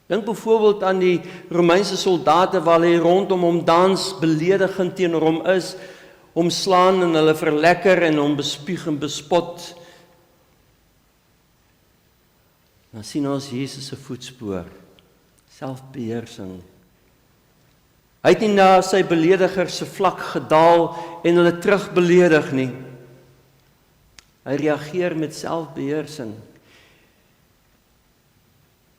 Dink byvoorbeeld aan die Romeinse soldate waar hulle rondom hom dans, beledigend teenoor hom is, hom slaan en hulle verlekker en hom bespieg en bespot. Dan sien ons Jesus se voetspoor, selfbeheersing. Hy het nie na sy beledigers se vlak gedaal en hulle terugbeledig nie. Hy reageer met selfbeheersing.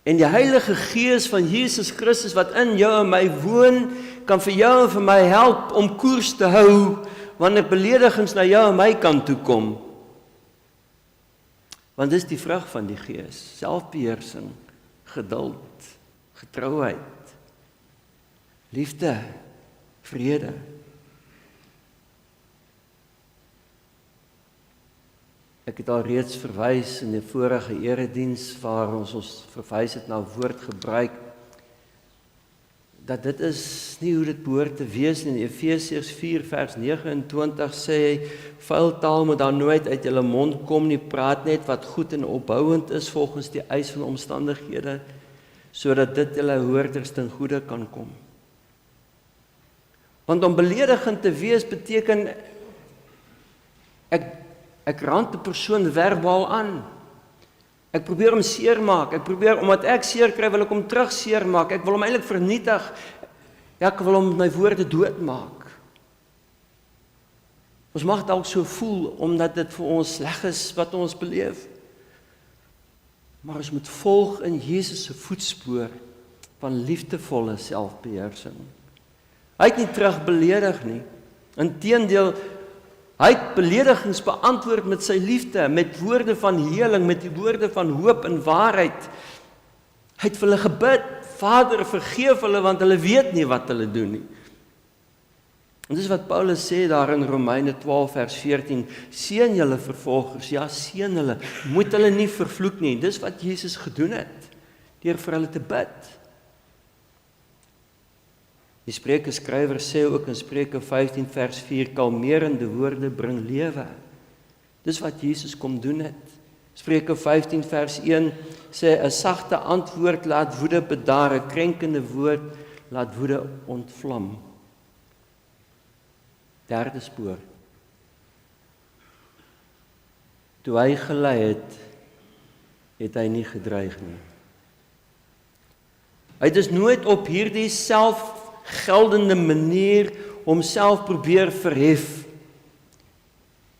En die Heilige Gees van Jesus Christus wat in jou en my woon, kan vir jou en vir my help om koers te hou wanneer beledigings na jou en my kant toe kom. Want dis die vrug van die Gees, selfbeheersing, geduld, getrouheid, liefde, vrede. Ek het al reeds verwys in die vorige erediens waar ons verwys het na woordgebruik, dat dit is nie hoe dit behoort te wees nie. In Efesiërs 4 vers 29 sê hy, vuil taal moet dan nooit uit julle mond kom nie, praat net wat goed en opbouend is volgens die eis van omstandighede, sodat dit julle hoorders ten goeie kan kom. Want om beledigend te wees beteken ek rand 'n persoon verbaal aan. Ek probeer hom seermaak. Ek probeer, omdat ek seer kry, wil ek hom terug seermaak. Ek wil hom eintlik vernietig. Ek wil hom met my woorde doodmaak. Ons mag dalk so voel, omdat dit vir ons sleg is wat ons beleef. Maar ons moet volg in Jesus se voetspoor van liefdevolle selfbeheersing. Hy het nie terug beledig nie. Inteendeel, hy het beledigings beantwoord met sy liefde, met woorde van heling, met die woorde van hoop en waarheid. Hy het vir hulle gebid, Vader, vergeef hulle, want hulle weet nie wat hulle doen nie. En dis wat Paulus sê daar in Romeine 12 vers 14, seën julle vervolgers, ja, seën hulle, moet hulle nie vervloek nie. Dis wat Jesus gedoen het, deur vir hulle te bid. Die Spreuke skrywer sê ook in Spreuke 15 vers 4, kalmerende woorde bring lewe. Dis wat Jesus kom doen het. Spreuke 15 vers 1 sê, 'n sagte antwoord laat woede bedaar, 'n krenkende woord laat woede ontvlam. Derde spoor. Toe hy gelei het hy nie gedreig nie. Hy het dus nooit op hierdie selfgeldende manier homself probeer verhef.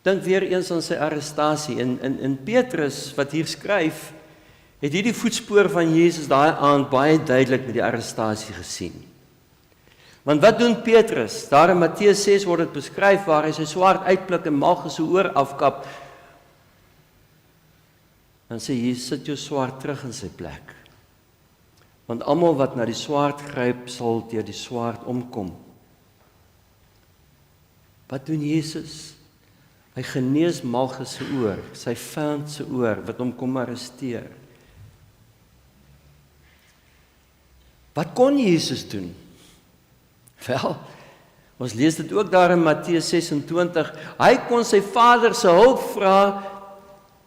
Dink weer eens aan sy arrestasie. In Petrus, wat hier skryf, het hierdie voetspoor van Jesus daai aand baie duidelik met die arrestasie gesien. Want wat doen Petrus? Daar in Matteus 6 word dit beskryf waar hy sy swaard uitpluk en Malchus se oor afkap. Dan sê hy, sit jou swaard terug in sy plek. Want almal wat na die swaard gryp, sal deur die swaard omkom. Wat doen Jesus? Hy genees Malchus se oor, sy vyand se oor, wat hom kom arresteer. Wat kon Jesus doen? Wel, ons lees dit ook daar in Matteus 26. Hy kon sy Vader se hulp vra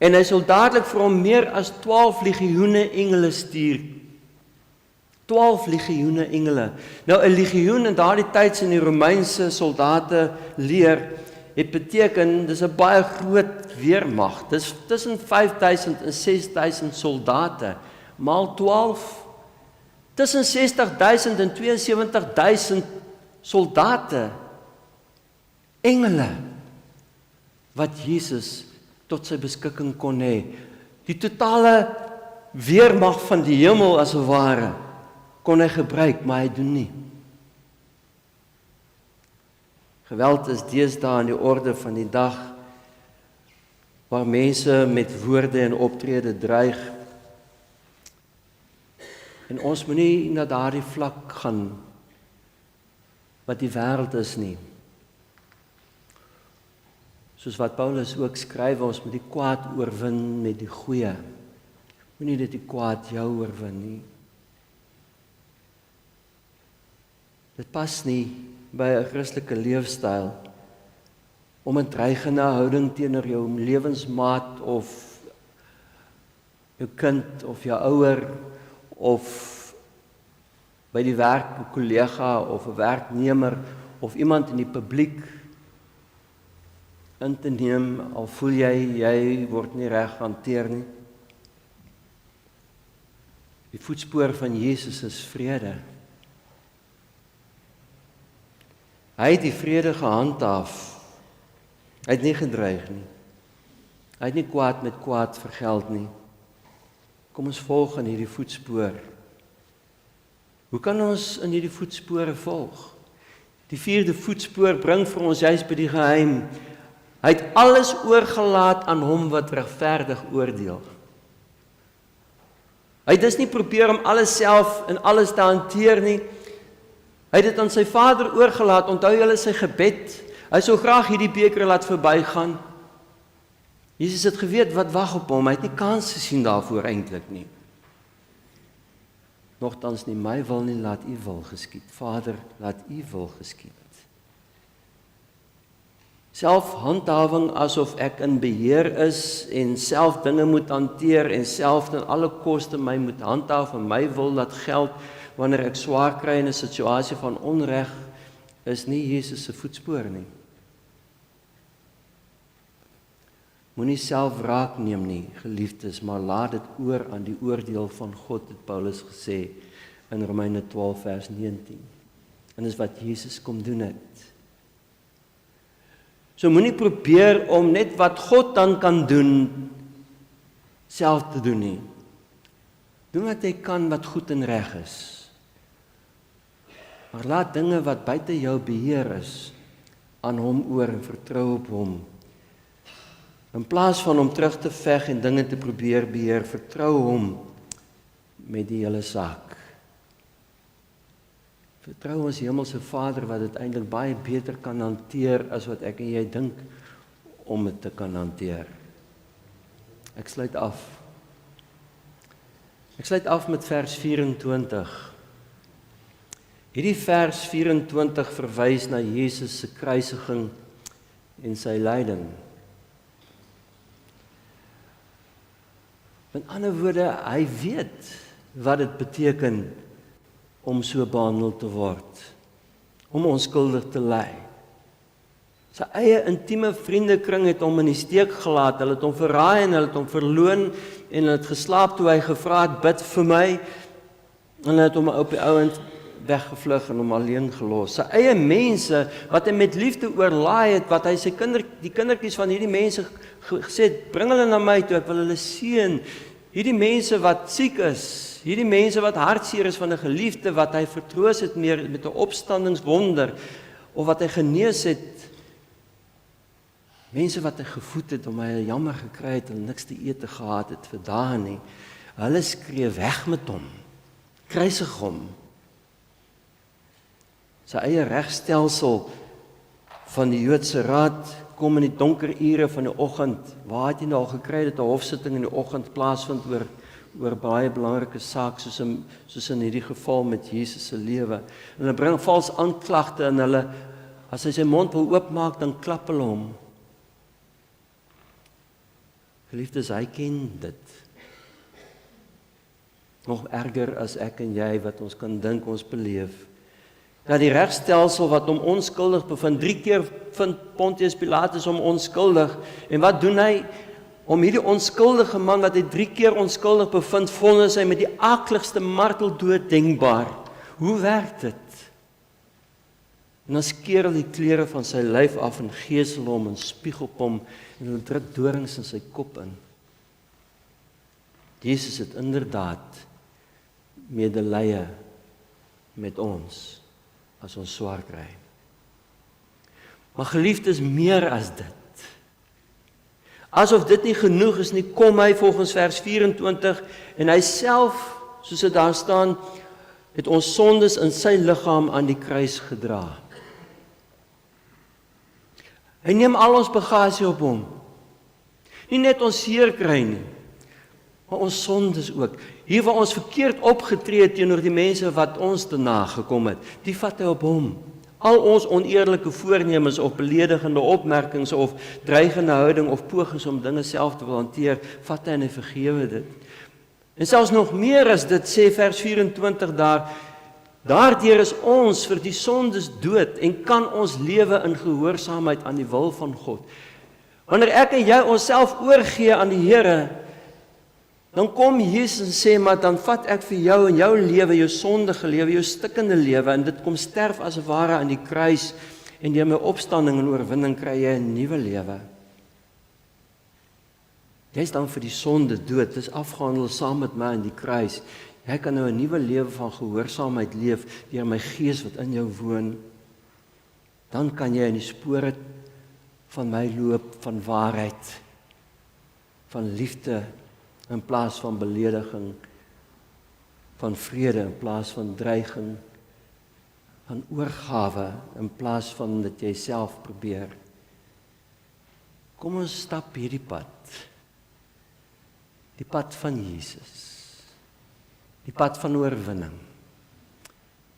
en hy sal dadelik vir hom meer as 12 legioene engele stuur. 12 legioene engele. Nou 'n legioen in daardie tyd in die Romeinse soldate leer het beteken dis 'n baie groot weermag. Dis tussen 5000 en 6000 soldate maal 12 tussen 60000 en 72000 soldate, engele wat Jesus tot sy beskikking kon hê. Die totale weermag van die hemel as 'n ware kon hy gebruik, maar hy doen nie. Geweld is deesdae aan die orde van die dag, waar mense met woorde en optrede dreig. En ons moet nie na daardie vlak gaan wat die wêreld is nie. Soos wat Paulus ook skryf, ons moet die kwaad oorwin met die goeie. Moenie dat die kwaad jou oorwin nie. Dit pas nie by 'n Christelike leefstyl om 'n dreigende houding teenoor jou lewensmaat of jou kind of jou ouer of by die werk 'n kollega of 'n werknemer of iemand in die publiek in te neem, al voel jy word nie reg hanteer nie. Die voetspoor van Jesus is vrede. Hy het die vrede gehandhaaf. Hy het nie gedreig nie. Hy het nie kwaad met kwaad vergeld nie. Kom ons volg in hierdie voetspoor. Hoe kan ons in hierdie voetspore volg? Die 4de voetspoor bring vir ons juist by die geheim. Hy het alles oorgelaat aan hom wat regverdig oordeel. Hy het dus nie probeer om alles self en alles te hanteer nie. Hy het dit aan sy Vader oorgelaat. Onthou julle sy gebed. Hy sou graag hierdie beker laat verbygaan. Jesus het geweet wat wag op hom. Hy het nie kans gesien daarvoor eintlik nie. Nogtans nie my wil nie, laat u wil geskied. Vader, laat u wil geskied. Selfhandhawing asof ek in beheer is en self dinge moet hanteer en self ten alle koste my moet handhaaf en my wil laat geld wanneer ek swaar kry in 'n situasie van onreg, is nie Jesus se voetspoor nie. Moenie self wraak neem nie, geliefdes, maar laat dit oor aan die oordeel van God, het Paulus gesê in Romeine 12 vers 19. En dis wat Jesus kom doen het. So moenie probeer om net wat God dan kan doen, self te doen nie. Doen wat jy kan wat goed en reg is. Maar laat dinge wat buite jou beheer is, aan hom oor en vertrou op hom. In plaas van om terug te veg en dinge te probeer beheer, vertrou hom met die hele saak. Vertrou ons hemelse Vader wat dit eintlik baie beter kan hanteer as wat ek en jy dink om dit te kan hanteer. Ek sluit af. Ek sluit af met vers 24. Hierdie vers 24 verwys na Jesus se kruisiging en sy lyding. Met ander woorde, hy weet wat dit beteken om so behandel te word, om onskuldig te ly. Sy eie intieme vriendekring het hom in die steek gelaat, hulle het hom verraai en hulle het hom verloon en hulle het geslaap toe hy gevra het, bid vir my, en hulle het hom op die ouend weggevlug en hom alleen gelos. Sy eie mense, wat hy met liefde oorlaai het, wat hy die kindertjies van hierdie mense gesê het, bring hulle na my toe, ek wil hulle seën. Hierdie mense wat siek is, hierdie mense wat hartseer is van 'n geliefde, wat hy vertroos het met 'n opstandingswonder, of wat hy genees het, mense wat hy gevoed het, om hy jammer gekry het, en niks te eet gehad het vir dae nie, hulle skree weg met hom, kruisig hom. Sy eie regstelsel van die Joodse Raad kom in die donker ure van die oggend. Waar het jy nou al gekry dat 'n hofsitting in die oggend plaasvind oor baie belangrike saak, soos in hierdie geval met Jesus se lewe. En hulle bring vals aanklagte en hulle, as hy sy mond wil oopmaak, dan klap hulle hom. Geliefdes, hy ken dit. Nog erger as ek en jy, wat ons kan dink ons beleef. Dat die regstelsel wat hom onskuldig bevind, 3 keer vind Pontius Pilatus hom onskuldig, en wat doen hy? Om hierdie onskuldige man wat hy 3 keer onskuldig bevind, vonnis hy met die aakligste marteldood denkbaar. Hoe werk dit? En dan skeer hy die klere van sy lyf af en gesel hom en spieg op hom en hulle druk dorings in sy kop in. Jesus het inderdaad medelee met ons as ons swaar kry. Maar geliefdes, meer as dit. Asof dit nie genoeg is nie, kom hy volgens vers 24 en hy self, soos dit daar staan, het ons sondes in sy liggaam aan die kruis gedra. Hy neem al ons bagasie op hom. Nie net ons seer kry nie, maar ons sondes ook. Hier waar ons verkeerd opgetree het teenoor die mense wat ons te nagekom het, die vat hy op hom. Al ons oneerlike voornemens of beledigende opmerkings of dreigende houding of pogings om dinge self te wil hanteer, vat hy en hy vergewe dit. En selfs nog meer as dit, sê vers 24 daar, daardeur is ons vir die sondes dood en kan ons lewe in gehoorsaamheid aan die wil van God. Wanneer ek en jy onsself oorgee aan die Here, dan kom Jesus en sê, maar dan vat ek vir jou en jou lewe, jou sondige lewe, jou stikkende lewe, en dit kom sterf as ware aan die kruis, en deur my opstanding en oorwinning kry jy 'n nuwe lewe. Jy is dan vir die sonde dood, dit is afgehandel saam met my aan die kruis. Jy kan nou 'n nuwe lewe van gehoorsaamheid leef, deur my Gees wat in jou woon. Dan kan jy in die spore van my loop, van waarheid, van liefde, in plaas van belediging, van vrede in plaas van dreiging, van oorgawe in plaas van dat jy self probeer. Kom ons stap hierdie pad. Die pad van Jesus. Die pad van oorwinning.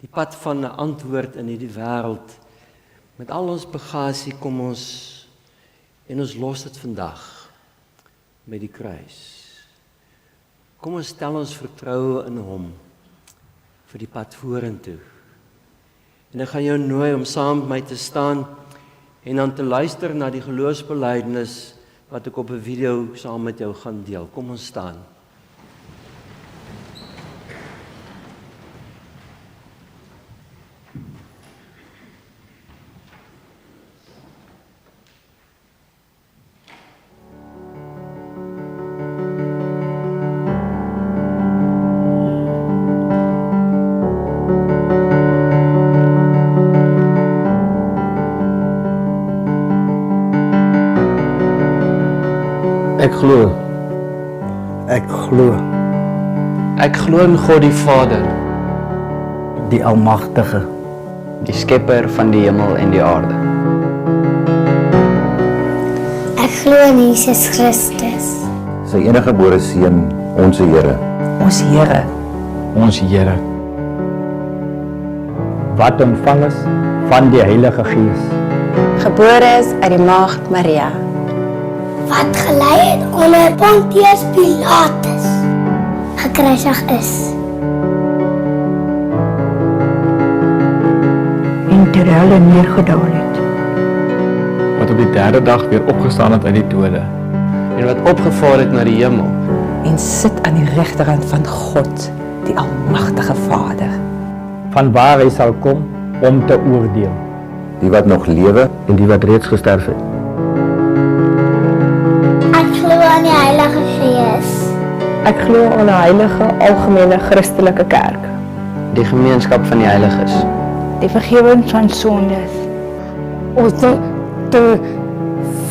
Die pad van 'n antwoord in hierdie wêreld. Met al ons bagasie kom ons en ons los dit vandag met die kruis. Kom ons stel ons vertroue in hom vir die pad vorentoe. En ek gaan jou nooi om saam met my te staan en dan te luister na die geloofsbelijdenis wat ek op 'n video saam met jou gaan deel. Kom ons staan. Ek glo. Ek glo in God die Vader, Die Almagtige, die skepper van die hemel en die aarde. Ek glo in Jesus Christus, Sy enige gebore Seun, ons Here, ons Here, wat ontvang is van die Heilige Gees, gebore is uit die maagd Maria, wat gelei het onder Pontius Pilatus, gekruisig is, en terwyl hy neergedaal het, wat op die derde dag weer opgestaan het uit die dode, en wat opgevaar het na die hemel, en sit aan die regterhand van God, die Almagtige Vader. van waar hy sal kom om te oordeel, die wat nog lewe en die wat reeds gesterf het. ek glo in die Heilige Gees, Ek glo in 'n heilige, algemene Christelike kerk, die gemeenskap van die heiliges, die vergifnis van sondes, ons te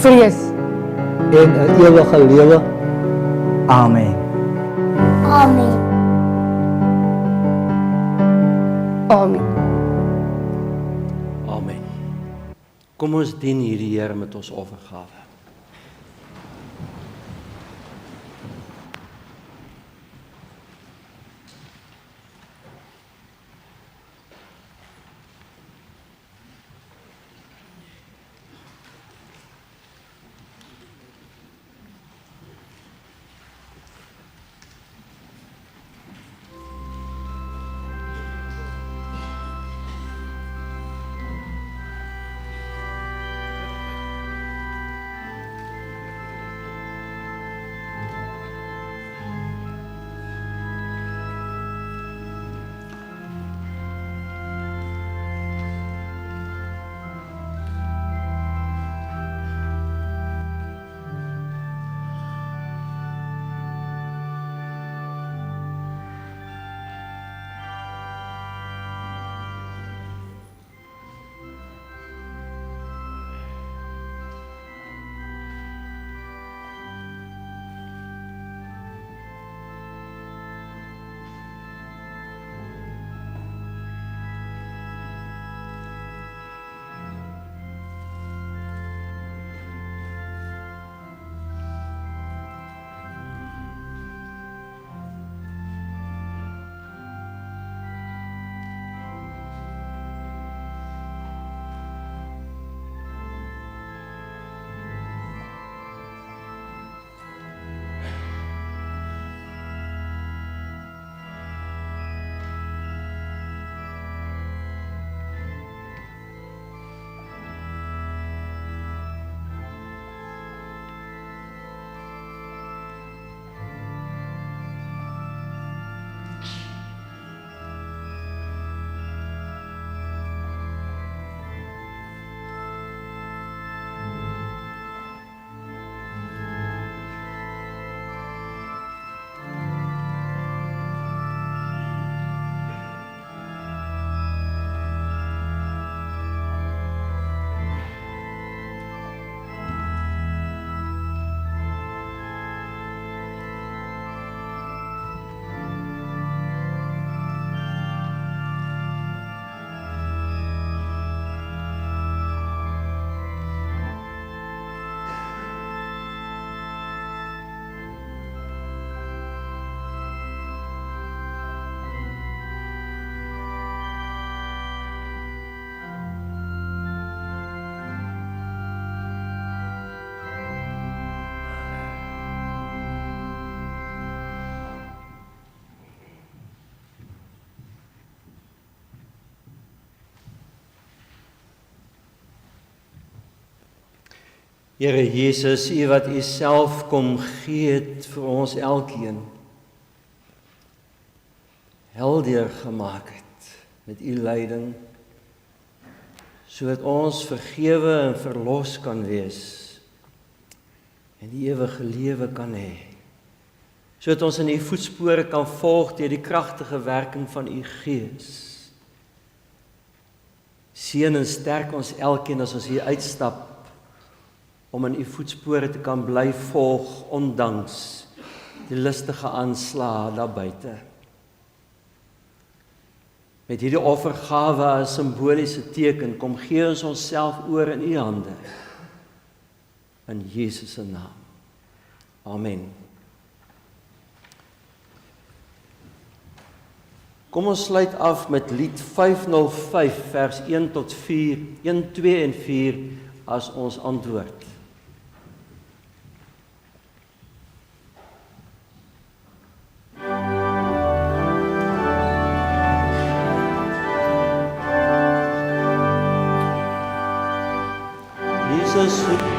vrees En 'n ewige lewe. Amen. Amen. Amen. Amen. Kom ons dien hierdie Here met ons offergawe. Here Jesus, U wat U self kom gee het vir ons elkeen, helder gemaak het met U lyding, sodat ons vergewe en verlos kan wees en die ewige lewe kan hê. Sodat ons in U voetspore kan volg deur die kragtige werking van U Gees. Seën en sterk ons elkeen as ons hier uitstap, om in U voetspore te kan bly volg, ondanks die listige aanslae daar buite. Met hierdie offergawe as simboliese teken, kom gee ons onsself oor in U hande. In Jesus se naam. Amen. Kom ons sluit af met lied 505 vers 1 tot 4, 1, 2 en 4 as ons antwoord. Jesus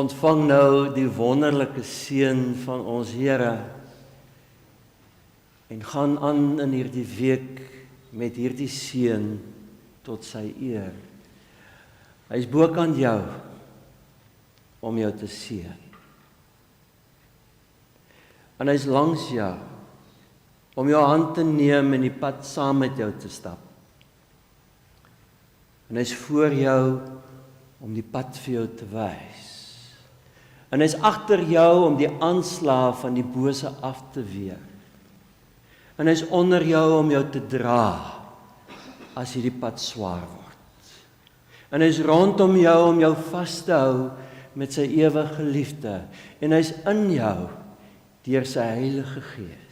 ontvang nou die wonderlike seën van ons Here en gaan aan in hierdie week met hierdie seën tot sy eer. Hy is bokant jou om jou te seën. En hy is langs jou om jou hand te neem en die pad saam met jou te stap. En hy is voor jou om die pad vir jou te wys. En hy is agter jou om die aanslae van die bose af te weer. En hy is onder jou om jou te dra as hierdie pad swaar word. En hy is rondom jou om jou vas te hou met sy ewige liefde. En hy is in jou deur sy Heilige Gees.